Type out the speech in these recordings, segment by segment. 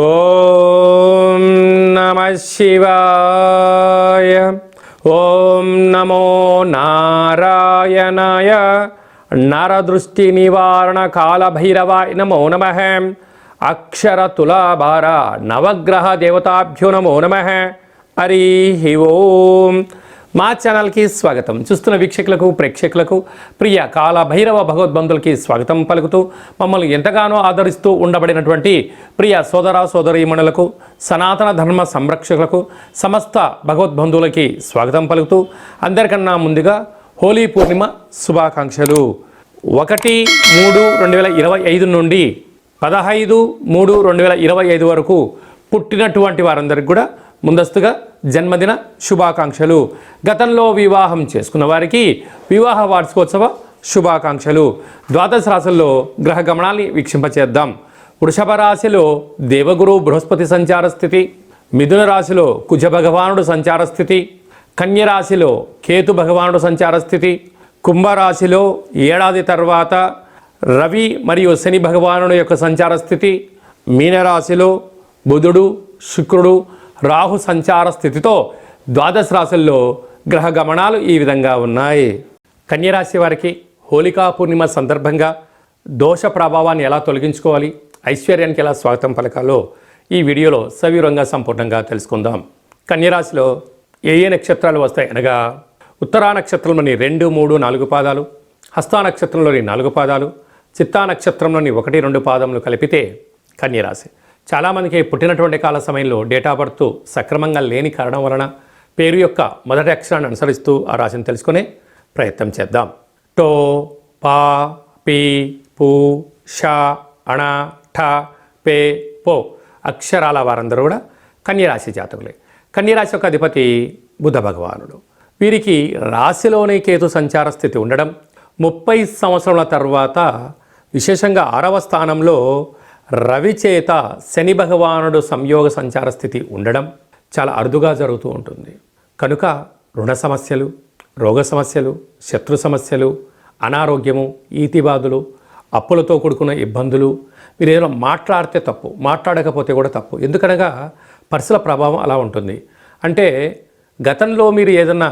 ఓం నమః శివాయ. ఓం నమో నారాయణాయ. నరదృష్టి నివారణ కాళభైరవాయ నమో నమః. అక్షర తులాభార నవగ్రహ దేవతాభ్యో నమో నమః. హరి ఓం. మా ఛానల్కి స్వాగతం. చూస్తున్న వీక్షకులకు ప్రేక్షకులకు ప్రియ కాళభైరవ భగవద్బంధులకి స్వాగతం పలుకుతూ మమ్మల్ని ఎంతగానో ఆదరిస్తూ ఉండబడినటువంటి ప్రియ సోదర సోదరీమణులకు సనాతన ధర్మ సంరక్షకులకు సమస్త భగవద్బంధువులకి స్వాగతం పలుకుతూ అందరికన్నా ముందుగా హోలీ పూర్ణిమ శుభాకాంక్షలు. 1/3/2025 నుండి 15/3/2025 వరకు పుట్టినటువంటి వారందరికీ కూడా ముందస్తుగా జన్మదిన శుభాకాంక్షలు. గతంలో వివాహం చేసుకున్న వారికి వివాహ వార్షికోత్సవ శుభాకాంక్షలు. ద్వాదశ రాశుల్లో గ్రహ గమనాన్ని వీక్షింపచేద్దాం. వృషభ రాశిలో దేవగురు బృహస్పతి సంచార స్థితి, మిథున రాశిలో కుజ భగవానుడు సంచార స్థితి, కన్య రాశిలో కేతు భగవానుడు సంచార స్థితి, కుంభరాశిలో ఏడాది తర్వాత రవి మరియు శని భగవానుడు యొక్క సంచార స్థితి, మీనరాశిలో బుధుడు శుక్రుడు రాహు సంచార స్థితితో ద్వాదశ రాశుల్లో గ్రహ గమనాలు ఈ విధంగా ఉన్నాయి. కన్యరాశి వారికి హోలికా పూర్ణిమ సందర్భంగా దోష ప్రభావాన్ని ఎలా తొలగించుకోవాలి, ఐశ్వర్యానికి ఎలా స్వాగతం పలకాలో ఈ వీడియోలో సవివరంగా సంపూర్ణంగా తెలుసుకుందాం. కన్యరాశిలో ఏ నక్షత్రాలు వస్తాయి అనగా ఉత్తరా నక్షత్రంలోని 2, 3, 4 పాదాలు, హస్తా నక్షత్రంలోని 4 పాదాలు, చిత్తా నక్షత్రంలోని 1, 2 పాదములు కలిపితే కన్యరాశి. చాలామందికి పుట్టినటువంటి కాల సమయంలో డేట్ ఆఫ్ బర్త్ సక్రమంగా లేని కారణం వలన పేరు యొక్క మొదటి అక్షరాన్ని అనుసరిస్తూ ఆ రాశిని తెలుసుకునే ప్రయత్నం చేద్దాం. టో, పా, పీ, పూ, షా, అణ, ఠ, పే, పో అక్షరాల వారందరూ కూడా కన్యరాశి జాతకులే. కన్యరాశి యొక్క అధిపతి బుధ భగవానుడు. వీరికి రాశిలోనే కేతు సంచార స్థితి ఉండడం, 30 సంవత్సరాల తర్వాత విశేషంగా 6వ స్థానంలో రవి చేత శని భగవానుడు సంయోగ సంచార స్థితి ఉండడం చాలా అరుదుగా జరుగుతూ ఉంటుంది. కనుక రుణ సమస్యలు, రోగ సమస్యలు, శత్రు సమస్యలు, అనారోగ్యము, ఈతిబాధలు, అప్పులతో కూడుకున్న ఇబ్బందులు, మీరు ఏదైనా మాట్లాడితే తప్పు, మాట్లాడకపోతే కూడా తప్పు. ఎందుకనగా పరిసర ప్రభావం అలా ఉంటుంది. అంటే గతంలో మీరు ఏదైనా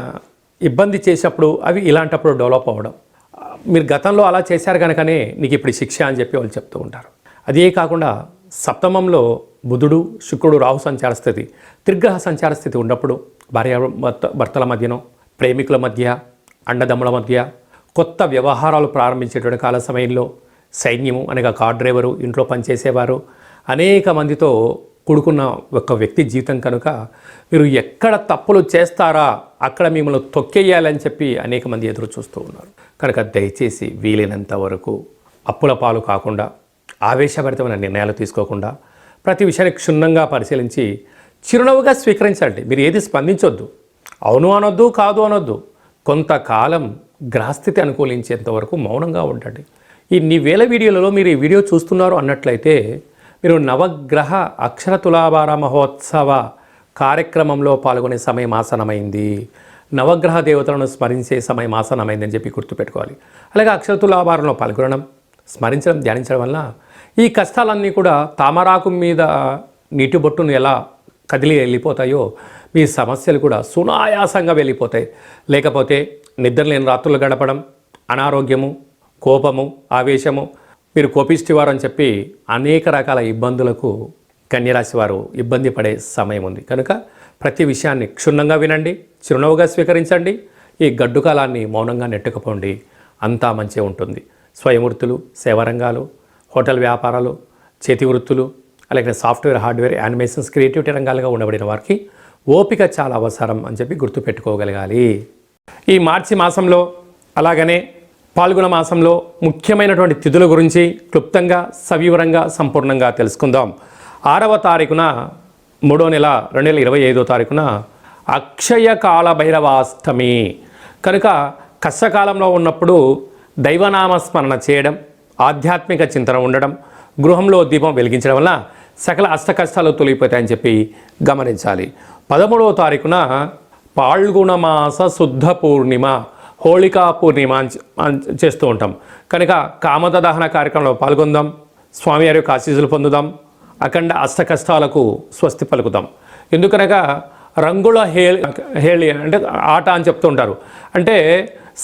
ఇబ్బంది చేసినప్పుడు అవి ఇలాంటప్పుడు డెవలప్ అవ్వడం, మీరు గతంలో అలా చేశారు కనుకనే నీకు ఇప్పుడు శిక్ష అని చెప్పి వాళ్ళు చెప్తూ ఉంటారు. అదే కాకుండా సప్తమంలో బుధుడు శుక్రుడు రాహు సంచార స్థితి, త్రిగ్రహ సంచార స్థితి ఉన్నప్పుడు భర్తల మధ్యనో, ప్రేమికుల మధ్య, అండదమ్ముల మధ్య కొత్త వ్యవహారాలు ప్రారంభించేటువంటి కాల సమయంలో సైన్యము అనగా కార్ డ్రైవరు, ఇంట్లో పనిచేసేవారు, అనేక మందితో కూడుకున్న ఒక వ్యక్తి జీవితం కనుక మీరు ఎక్కడ తప్పులు చేస్తారా అక్కడ మిమ్మల్ని తొక్కేయాలని చెప్పి అనేక మంది ఎదురు చూస్తూ ఉన్నారు. కనుక దయచేసి వీలైనంత వరకు అప్పుల పాలు కాకుండా, ఆవేశభరితమైన నిర్ణయాలు తీసుకోకుండా ప్రతి విషయాన్ని క్షుణ్ణంగా పరిశీలించి చిరునవ్వుగా స్వీకరించండి. మీరు ఏది స్పందించొద్దు, అవును అనొద్దు, కాదు అనొద్దు. కొంతకాలం గ్రహస్థితి అనుకూలించేంత వరకు మౌనంగా ఉండండి. ఇన్ని వేల వీడియోలలో మీరు ఈ వీడియో చూస్తున్నారు అన్నట్లయితే మీరు నవగ్రహ అక్షర తులాభార మహోత్సవ కార్యక్రమంలో పాల్గొనే సమయం ఆసనమైంది, నవగ్రహ దేవతలను స్మరించే సమయం ఆసనమైందని చెప్పి గుర్తుపెట్టుకోవాలి. అలాగే అక్షర తులాభారంలో పాల్గొనడం, స్మరించడం, ధ్యానించడం వల్ల ఈ కష్టాలన్నీ కూడా తామరాకు మీద నీటి బొట్టును ఎలా కదిలి వెళ్ళిపోతాయో మీ సమస్యలు కూడా సునాయాసంగా వెళ్ళిపోతాయి. లేకపోతే నిద్రలేని రాత్రులు గడపడం, అనారోగ్యము, కోపము, ఆవేశము, మీరు కోపిష్టివారు అని చెప్పి అనేక రకాల ఇబ్బందులకు కన్యరాశి వారు ఇబ్బంది పడే సమయం ఉంది. కనుక ప్రతి విషయాన్ని క్షుణ్ణంగా వినండి, చిరునవ్వుగా స్వీకరించండి. ఈ గడ్డు కాలాన్ని మౌనంగా నెట్టుకుపోండి, అంతా మంచిగా ఉంటుంది. స్వయం వృత్తులు, సేవారంగాలు, హోటల్ వ్యాపారాలు, చేతి వృత్తులు, అలాగే సాఫ్ట్వేర్, హార్డ్వేర్, యానిమేషన్స్, క్రియేటివిటీ రంగాలుగా ఉండబడిన వారికి ఓపిక చాలా అవసరం అని చెప్పి గుర్తుపెట్టుకోగలగాలి. ఈ మార్చి మాసంలో అలాగనే పాల్గొన మాసంలో ముఖ్యమైనటువంటి తిథుల గురించి క్లుప్తంగా సవివరంగా సంపూర్ణంగా తెలుసుకుందాం. 6వ తారీఖున 3వ నెల 2025వ తారీఖున అక్షయ కాల భైరవాష్టమి. కనుక కష్టకాలంలో ఉన్నప్పుడు దైవనామస్మరణ చేయడం, ఆధ్యాత్మిక చింతన ఉండడం, గృహంలో దీపం వెలిగించడం వల్ల సకల అష్టకష్టాలు తొలగిపోతాయని చెప్పి గమనించాలి. 13వ తారీఖున పాల్గొన మాస శుద్ధ పూర్ణిమ హోళికా పూర్ణిమ చేస్తూ ఉంటాం. కనుక కామద దహన కార్యక్రమంలో పాల్గొందాం, స్వామివారి యొక్క ఆశీస్సులు పొందుదాం, అఖండ అష్ట కష్టాలకు స్వస్తి పలుకుదాం. ఎందుకనగా రంగుల హేళి అంటే ఆట అని చెప్తూ ఉంటారు. అంటే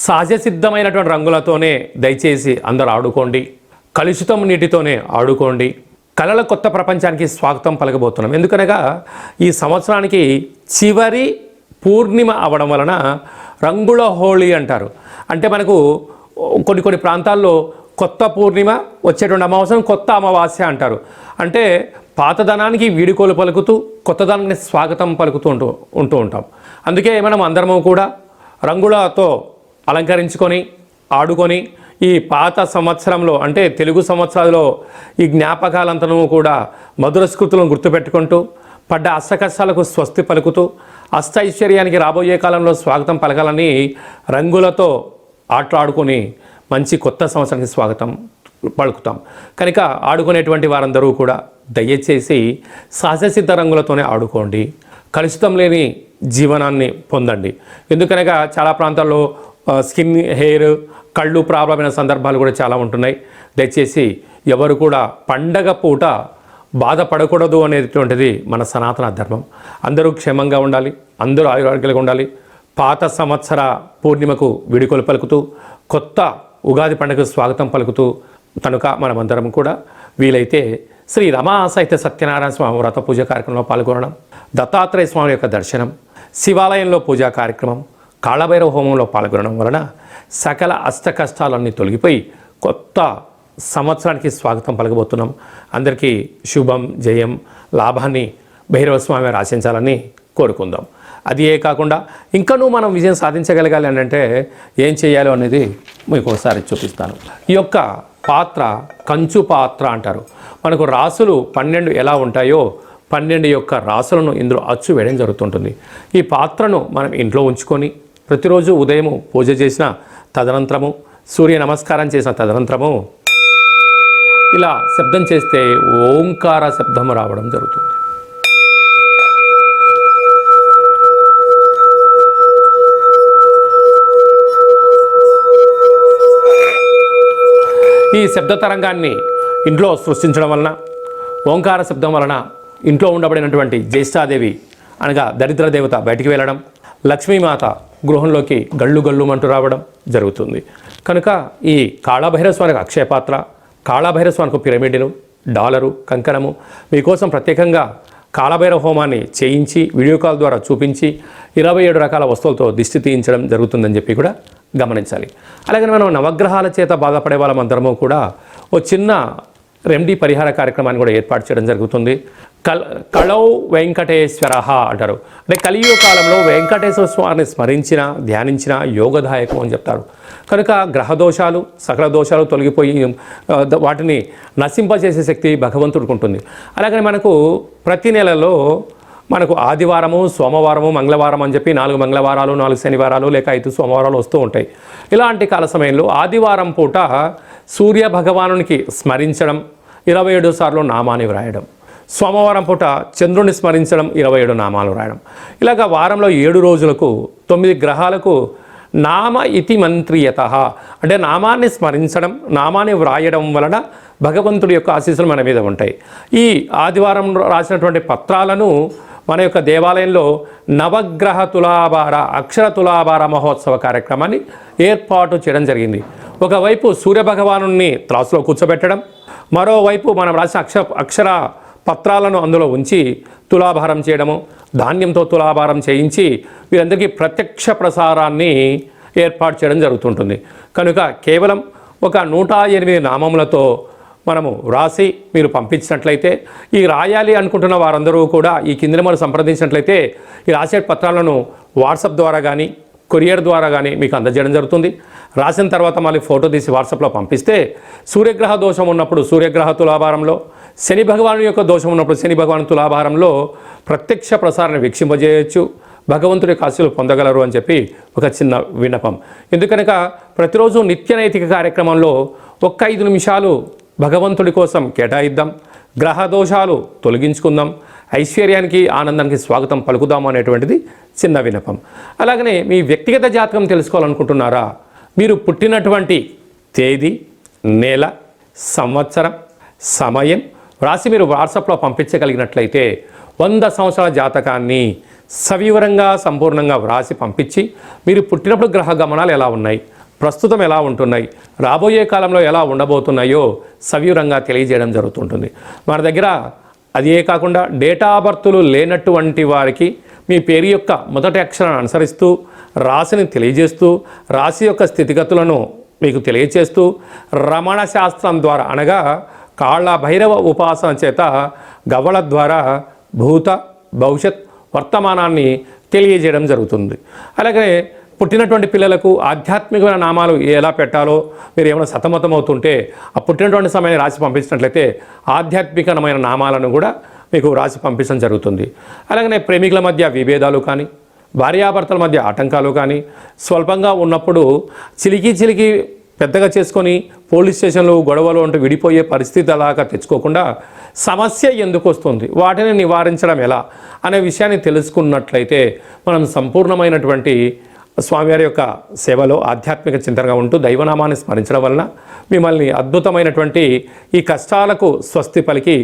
సహజ సిద్ధమైనటువంటి రంగులతోనే దయచేసి అందరూ ఆడుకోండి, కలుషితం నీటితోనే ఆడుకోండి. కళల కొత్త ప్రపంచానికి స్వాగతం పలకబోతున్నాం. ఎందుకనగా ఈ సంవత్సరానికి చివరి పూర్ణిమ అవడం వలన రంగుల హోళీ అంటారు. అంటే మనకు కొన్ని ప్రాంతాల్లో కొత్త పూర్ణిమ, వచ్చేటువంటి అమావాస్యను కొత్త అమావాస్య అంటారు. అంటే పాతదనానికి వీడుకోలు పలుకుతూ కొత్తదనానికి స్వాగతం పలుకుతూ ఉంటూ ఉంటాం. అందుకే మనం అందరము కూడా రంగులతో అలంకరించుకొని ఆడుకొని ఈ పాత సంవత్సరంలో అంటే తెలుగు సంవత్సరాల్లో ఈ జ్ఞాపకాలంతనూ కూడా మధుర స్మృతులను గుర్తుపెట్టుకుంటూ పడ్డ అష్టకష్టాలకు స్వస్తి పలుకుతూ అష్టైశ్వర్యానికి రాబోయే కాలంలో స్వాగతం పలకాలని రంగులతో ఆటలాడుకొని మంచి కొత్త సంవత్సరానికి స్వాగతం పలుకుతాం. కనుక ఆడుకునేటువంటి వారందరూ కూడా దయచేసి సహజసిద్ధ రంగులతోనే ఆడుకోండి, కలుషితం లేని జీవనాన్ని పొందండి. ఎందుకనగా చాలా ప్రాంతాల్లో స్కిన్, హెయిర్, కళ్ళు ప్రాబ్లం అయిన సందర్భాలు కూడా చాలా ఉంటున్నాయి. దయచేసి ఎవరు కూడా పండగ పూట బాధపడకూడదు అనేటువంటిది మన సనాతన ధర్మం. అందరూ క్షేమంగా ఉండాలి, అందరూ ఆరోగ్యంగా ఉండాలి. పాత సంవత్సర పూర్ణిమకు వీడుకోలు పలుకుతూ కొత్త ఉగాది పండుగకు స్వాగతం పలుకుతూ కనుక మనమందరం కూడా వీలైతే శ్రీ రమా సాహిత్య సత్యనారాయణ స్వామి వ్రత పూజ కార్యక్రమంలో పాల్గొనడం, దత్తాత్రేయ స్వామి యొక్క దర్శనం, శివాలయంలో పూజా కార్యక్రమం, కాళభైరవ హోమంలో పాల్గొనడం వలన సకల అష్ట కష్టాలన్నీ తొలగిపోయి కొత్త సంవత్సరానికి స్వాగతం పలకబోతున్నాం. అందరికీ శుభం, జయం, లాభాన్ని భైరవ స్వామి ఆశించాలని కోరుకుందాం. అది కాకుండా ఇంకనూ మనం విజయం సాధించగలగాలి అని అంటే ఏం చేయాలో అనేది మీకు ఒకసారి చూపిస్తాను. ఈ యొక్క పాత్ర కంచు పాత్ర అంటారు. మనకు రాసులు 12 ఎలా ఉంటాయో 12 యొక్క రాసులను ఇందులో అచ్చు వేయడం జరుగుతుంటుంది. ఈ పాత్రను మనం ఇంట్లో ఉంచుకొని ప్రతిరోజు ఉదయం పూజ చేసిన తదనంతరము, సూర్య నమస్కారం చేసిన తదనంతరము ఇలా శబ్దం చేస్తే ఓంకార శబ్దం రావడం జరుగుతుంది. ఈ శబ్ద తరంగాన్ని ఇంట్లో సృష్టించడం వలన, ఓంకార శబ్దం వలన ఇంట్లో ఉండబడినటువంటి జ్యేష్ఠాదేవి అనగా దరిద్ర దేవత బయటికి వెళ్ళడం, లక్ష్మీమాత గృహంలోకి గళ్ళు గళ్ళుమంటూ రావడం జరుగుతుంది. కనుక ఈ కాళభైరవ స్వామికి అక్షయపాత్ర, కాళభైరవ స్వామికి పిరమిడ్లు, డాలరు, కంకణము మీకోసం ప్రత్యేకంగా కాళభైరవ హోమాన్ని చేయించి వీడియో కాల్ ద్వారా చూపించి 27 రకాల వస్తువులతో దిష్టి తీయించడం జరుగుతుందని చెప్పి కూడా గమనించాలి. అలాగే మనం నవగ్రహాల చేత బాధపడే వాళ్ళమందరము కూడా ఓ చిన్న రెమెడీ పరిహార కార్యక్రమాన్ని కూడా ఏర్పాటు చేయడం జరుగుతుంది. కళౌ వెంకటేశ్వర అంటారు. అంటే కలియుగ కాలంలో వెంకటేశ్వర స్వామిని స్మరించిన, ధ్యానించిన యోగదాయకం అని చెప్తారు. కనుక గ్రహ దోషాలు, సకల దోషాలు తొలగిపోయి వాటిని నశింపజేసే శక్తి భగవంతుడికి ఉంటుంది. అలాగని మనకు ప్రతి నెలలో మనకు ఆదివారము, సోమవారము, మంగళవారం అని చెప్పి 4 మంగళవారాలు, 4 శనివారాలు లేక 5 సోమవారాలు వస్తూ ఉంటాయి. ఇలాంటి కాల సమయంలో ఆదివారం పూట సూర్య భగవానునికి స్మరించడం, 27 సార్లు నామాన్ని వ్రాయడం, సోమవారం పూట చంద్రుని స్మరించడం, 27 నామాలు వ్రాయడం. ఇలాగ వారంలో 7 రోజులకు 9 గ్రహాలకు నామ ఇతి మంత్రియత అంటే నామాన్ని స్మరించడం, నామాన్ని వ్రాయడం వలన భగవంతుడి యొక్క ఆశీస్సులు మన మీద ఉంటాయి. ఈ ఆదివారం రాసినటువంటి పత్రాలను మన యొక్క దేవాలయంలో నవగ్రహ తులాభార, అక్షర తులాభార మహోత్సవ కార్యక్రమాన్ని ఏర్పాటు చేయడం జరిగింది. ఒకవైపు సూర్యభగవాను త్రాసులో కూర్చోబెట్టడం, మరోవైపు మనం రాసిన అక్షర పత్రాలను అందులో ఉంచి తులాభారం చేయడము, ధాన్యంతో తులాభారం చేయించి వీరందరికీ ప్రత్యక్ష ప్రసారాన్ని ఏర్పాటు చేయడం జరుగుతుంటుంది. కనుక కేవలం ఒక 108 నామములతో మనము రాసి మీరు పంపించినట్లయితే, ఈ రాయాలి అనుకుంటున్న వారందరూ కూడా ఈ కింద నెంబర్ సంప్రదించినట్లయితే ఈ రాసే పత్రాలను వాట్సాప్ ద్వారా కానీ కొరియర్ ద్వారా కానీ మీకు అందజేయడం జరుగుతుంది. రాసిన తర్వాత మళ్ళీ ఫోటో తీసి వాట్సాప్లో పంపిస్తే సూర్యగ్రహ దోషం ఉన్నప్పుడు సూర్యగ్రహ తులాభారంలో, శని భగవాను యొక్క దోషం ఉన్నప్పుడు శని భగవాను తులాభారంలో ప్రత్యక్ష ప్రసారాన్ని వీక్షింపజేయచ్చు, భగవంతుడి యొక్క ఆశీస్సులు పొందగలరు అని చెప్పి ఒక చిన్న విన్నపం. ఎందుకనక ప్రతిరోజు నిత్య నైతిక కార్యక్రమంలో 5 నిమిషాలు భగవంతుడి కోసం కేటాయిద్దాం, గ్రహ దోషాలు తొలగించుకుందాం, ఐశ్వర్యానికి ఆనందానికి స్వాగతం పలుకుదాము అనేటువంటిది చిన్న విన్నపం. అలాగనే మీ వ్యక్తిగత జాతకం తెలుసుకోవాలనుకుంటున్నారా? మీరు పుట్టినటువంటి తేదీ, నెల, సంవత్సరం, సమయం వ్రాసి మీరు వాట్సాప్లో పంపించగలిగినట్లయితే 100 సంవత్సరాల జాతకాన్ని సవివరంగా సంపూర్ణంగా వ్రాసి పంపించి మీరు పుట్టినప్పుడు గ్రహ గమనాలు ఎలా ఉన్నాయి, ప్రస్తుతం ఎలా ఉంటున్నాయి, రాబోయే కాలంలో ఎలా ఉండబోతున్నాయో సవివరంగా తెలియజేయడం జరుగుతుంటుంది. మన దగ్గర అదే కాకుండా డేటా ఆఫ్ బర్త్లు లేనటువంటి వారికి మీ పేరు యొక్క మొదటి అక్షరాన్ని అనుసరిస్తూ రాశిని తెలియజేస్తూ రాశి యొక్క స్థితిగతులను మీకు తెలియజేస్తూ రమణ శాస్త్రం ద్వారా అనగా కాళ్ళ భైరవ ఉపాసన చేత గవ్వల ద్వారా భూత భవిష్యత్ వర్తమానాన్ని తెలియజేయడం జరుగుతుంది. అలాగే పుట్టినటువంటి పిల్లలకు ఆధ్యాత్మికమైన నామాలు ఎలా పెట్టాలో మీరు ఏమైనా సతమతమవుతుంటే ఆ పుట్టినటువంటి సమయాన్ని రాసి పంపించినట్లయితే ఆధ్యాత్మికమైన నామాలను కూడా మీకు రాసి పంపించడం జరుగుతుంది. అలాగనే ప్రేమికుల మధ్య విభేదాలు కానీ, భార్యాభర్తల మధ్య ఆటంకాలు కానీ, స్వల్పంగా ఉన్నప్పుడు చిలికి పెద్దగా చేసుకొని పోలీస్ స్టేషన్లు గొడవలు అంటూ విడిపోయే పరిస్థితి అలాగా తెచ్చుకోకుండా సమస్య ఎందుకు వస్తుంది, వాటిని నివారించడం ఎలా అనే విషయాన్ని తెలుసుకున్నట్లయితే మనం సంపూర్ణమైనటువంటి స్వామివారి యొక్క సేవలో ఆధ్యాత్మిక చింతనగా ఉంటూ దైవనామాన్ని స్మరించడం వలన మిమ్మల్ని అద్భుతమైనటువంటి ఈ కష్టాలకు స్వస్తి పలికి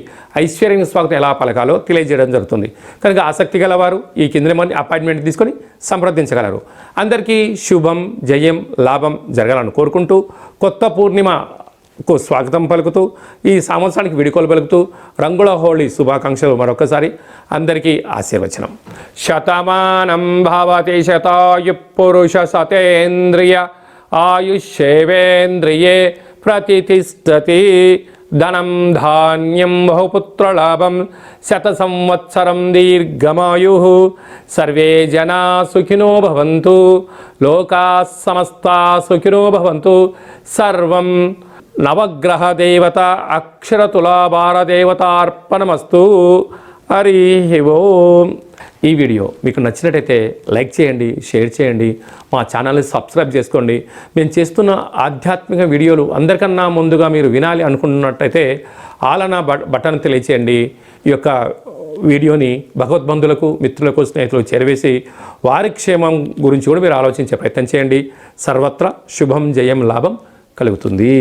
ఐశ్వర్యం స్వాగతం ఎలా పలకాలో తెలియజేయడం జరుగుతుంది. కనుక ఆసక్తి గలవారు ఈ కింద మంది అపాయింట్మెంట్ తీసుకొని సంప్రదించగలరు. అందరికీ శుభం, జయం, లాభం జరగాలని కోరుకుంటూ కొత్త పూర్ణిమకు స్వాగతం పలుకుతూ ఈ సంవత్సరానికి విడుకోలు పలుకుతూ రంగుల హోళీ శుభాకాంక్షలు మరొకసారి అందరికీ ఆశీర్వచనం. శతమానం భవతి శతాయు పురుష సతేంద్రియ ఆయుష్యేవేంద్రియే ప్రతిష్టతి. ధనం ధాన్యం బహుపుత్రలాభం శత సంవత్సరం దీర్ఘమాయు. సర్వే జనా సుఖినో భవంతు. లోకా సమస్తా సుఖినో భవంతు. సర్వం నవగ్రహ దేవత అక్షరతులాభార దేవతార్పణమస్తు. హరి ఓం. ఈ వీడియో మీకు నచ్చినట్టయితే లైక్ చేయండి, షేర్ చేయండి, మా ఛానల్ని సబ్స్క్రైబ్ చేసుకోండి. మేము చేస్తున్న ఆధ్యాత్మిక వీడియోలు అందరికన్నా ముందుగా మీరు వినాలి అనుకుంటున్నట్టయితే ఆలనా బటన్ తెలియచేయండి. ఈ యొక్క వీడియోని భగవద్బంధులకు, మిత్రులకు, స్నేహితులకు చేరవేసి వారి క్షేమం గురించి కూడా మీరు ఆలోచించే ప్రయత్నం చేయండి. సర్వత్రా శుభం, జయం, లాభం కలుగుతుంది.